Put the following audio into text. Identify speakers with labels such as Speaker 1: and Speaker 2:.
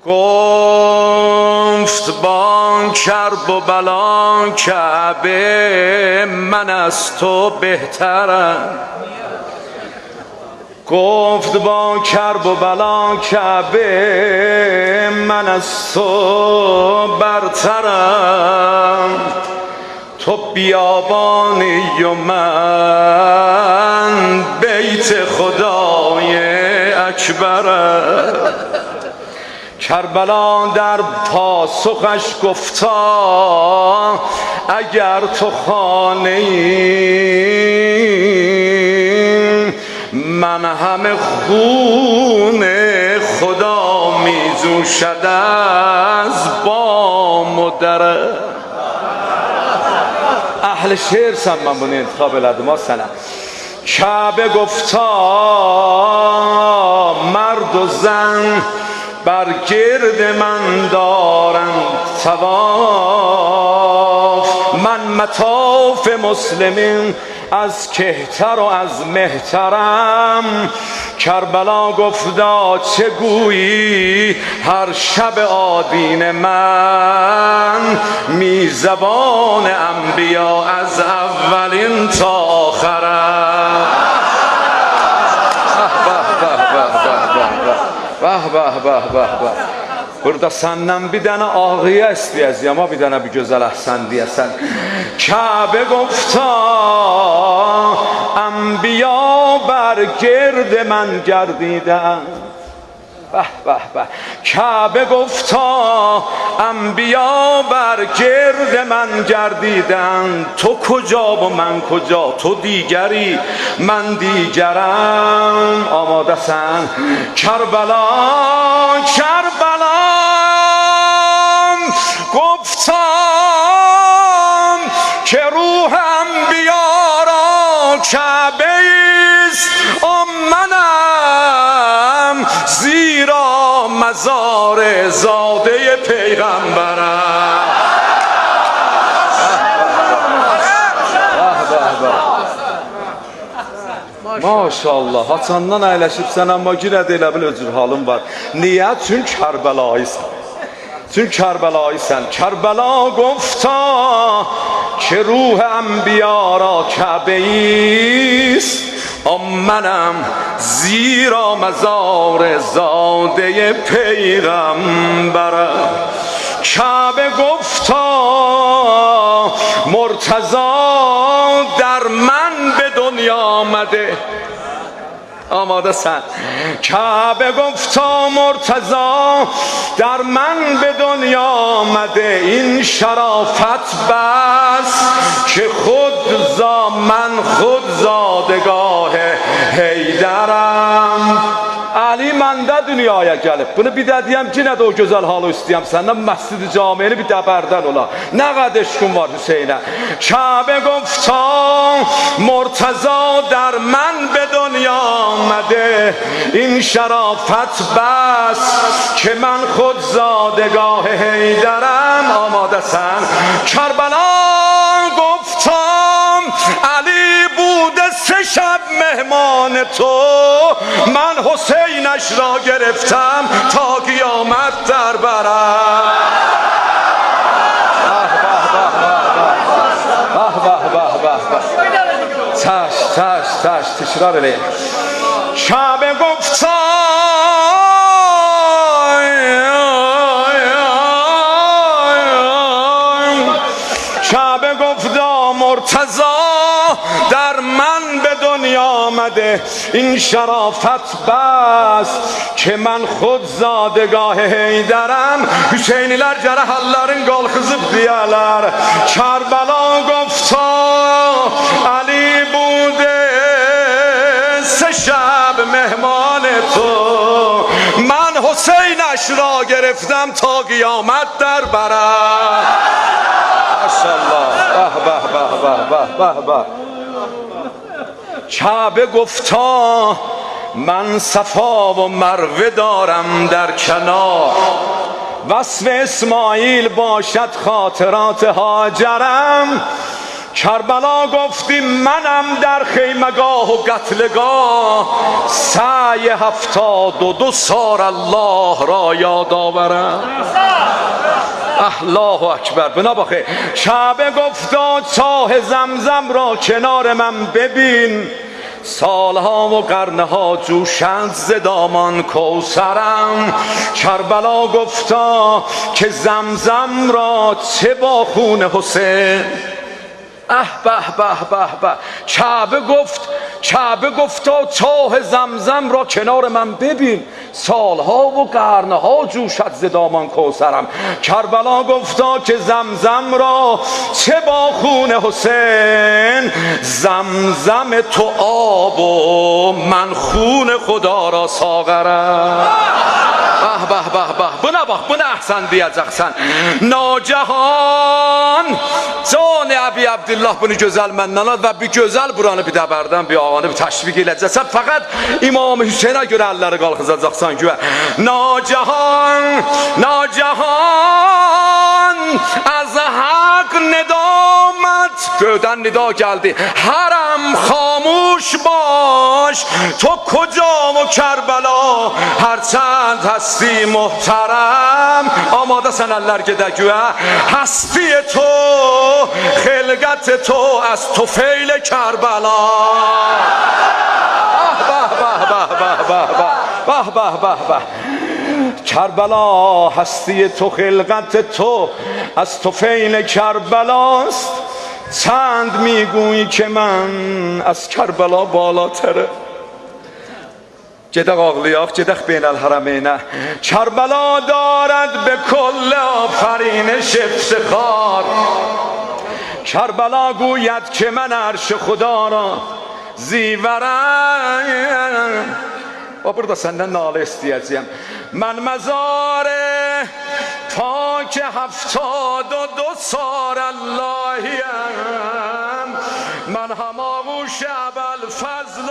Speaker 1: گفت با کرب و بلا کعبه من از تو بهترم. گفت با کرب و بلا کعبه من از تو برترم. تو بیابانی و من بیت خدای اکبرم. کربلا در پاسخش گفتا اگر تو خانه ای من همه خون خدا میجوشد از بام و در. اهل شعر سن من بونی انتخاب لدما سنه. کعبه گفتا مرد و زن بر گرد من دارند طواف. من مطاف مسلمین از کهتر و از مهترم. کربلا گفتا چه گویی هر شب آدین من میزبان انبیا از اولین تا آخرم. Burada senden bir tane ağrıya isteyeceğiz ama bir tane bir güzel ahsen diyesen. Kabe gofta enbiya ber girdi men gerdiden. Kabe gofta enbiya ber girdi men gerdiden. To koca bu men koca, to digeri men digerem. Amadesin Kerbela, Kerbela گفتم که روح انبیا را کعبه است منم زیرا مزار زاده پیغمبرم. Maşallah, haçandan əyləşibsən amma yenə də elə bil özür halın var. Niyə? Çünki Kərbəlayısan. Çünkü Kerbela'ysan. Kerbela gofta که روح انبیا را کعبه است منم زیرا مزار زاده پیغمبرم. کعبه گفتا مرتضی در من به دنیا آمده. آماده سن. کعبه گفتا مرتضی در من به دنیا آمده. این شرافت بس که من خود زادگاه حیدرم. علی məndə dünyaya gəlib. Bunu bir də deyəm ki, nə də o gözəl halı istəyəm səndən məscid-i camiyəni bir dəbərdən ola. Nə qədər eşqim var Hüseynə. Kabe gofta مرتضی در من به دنیا آمده. این شرافت بس که من خود زادگاه حیدرم. آماده سن. کربلا گفتم علی بوده 3 شب مهمان تو. من حسینش را گرفتم تا قیامت در برم. تاش تکرار eləyim. Kabe گفتا کعبه گفتا مرتضی در من به دنیا آمده. این شرافت بس که من خود زادگاه حیدرم. Hüseyniler cərəhalların qalxızıb deyərlər. Kərbela gofta Ali bude 3 şab mehman تو. من حسینش را گرفتم تا قیامت در برم. ماشاءالله. به. کعبه گفتا من صفا و مروه دارم در کنار. وصف اسماعیل باشد خاطرات هاجرم. کربلا گفتی منم در خیمگاه و قتلگاه، سعی 72 سال الله را یاد آورم. الله اکبر. بنا بخیر. کعبه گفتا چاه زمزم را کنار من ببین، سالها و قرنها جوشند ز دامان کوثرم. کربلا گفتا که زمزم را چه با خون حسین. به به به به. کعبه گفتا چاه زمزم را کنار من ببین، سالها و قرنها جوشد ز دامان کوثرم. کربلا گفتا که زمزم را چه با خون حسین، زمزم تو آب و من خون خدا را ساغرم. به به به به. بنا احسن diyeceksen. Nacahan Can Əbi Abdullah bunu gözəl məndən al və bir gözəl buranı bir dəbərdən bir ağanı bir təşviq eləcəksən. Fəqət İmam Hüseynə görə əlləri qalxızacaqsan güya. Nacahan az haq nedamat, göydən nida gəldi. Haram xamuş baş, to kocam و Kərbala, هرچند هستی محترم. آماده‌سن əllər gedə güya. هستی تو خلقت تو از طفیل کربلا. کربلا هستی تو خلقت تو از طفیل کربلاست، چند میگویی که من از کربلا بالاتره. gedək ağlayaq, gedək beynəlhərəmeynə. Kərbala دارد به کل آفرینش افتخار. کربلا گوید که من عرش خدا را زیورم. و burada səndən nalə istəyəcəyəm. من مزار پاک 72 سال اللهیم، من هم آغوش ابوالفضل